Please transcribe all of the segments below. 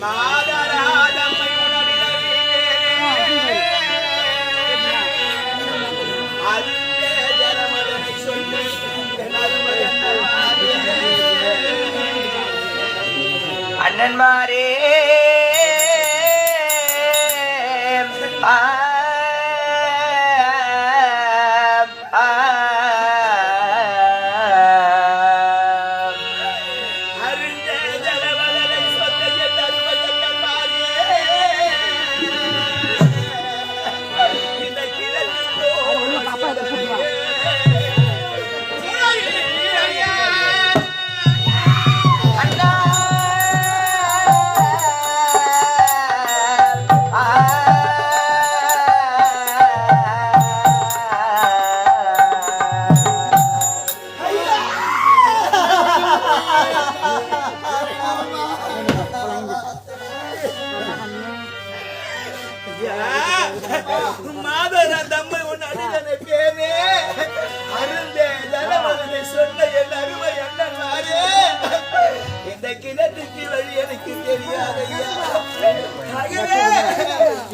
மாதராஜம்மை அண்ணன்மாரே மாதரா தம்மை ஒன்னு அடிதனை பேரே அருந்தே ஜனவதனை சொன்ன என் அருமை அண்ணன்மாரே இந்த கிணத்துக்கு வழி எனக்கு தெரியாதையா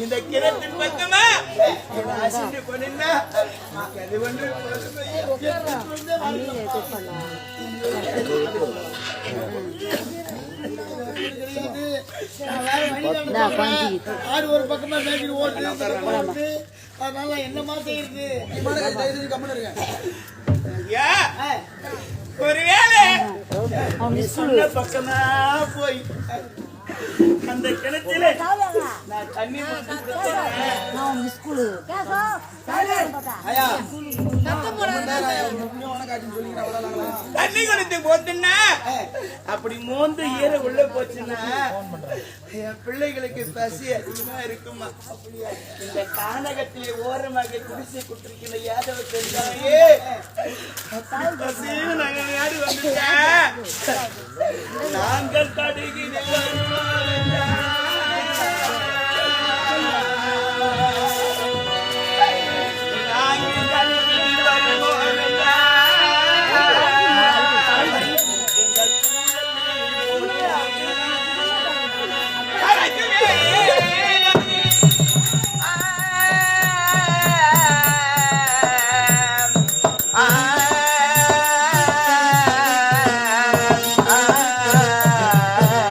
இந்த கிணத்தின் பக்கமா அசிந்து கொண்டா அது ஒன்று ஆடு ஒரு பக்கமா மேய்ச்சி ஓட்டு அதனால என்னமா செய்யுது ஒருவேளை சொன்ன பக்கமா போய் அந்த கிணத்துல நான் தண்ணி தண்ணி கொடுத்து போட்டுன்னா அப்படி மோந்து ஈர உள்ள போச்சுன்னா என் பிள்ளைகளுக்கு பசி அதிகமா இருக்குமா இந்த கானகத்திலே ஓரமாக குடிசை குட்டிருக்கிற யாதவ தெரியாயே பசியும் நாங்கள் யாரு வந்துட்டேன் நாங்கள் தடுகி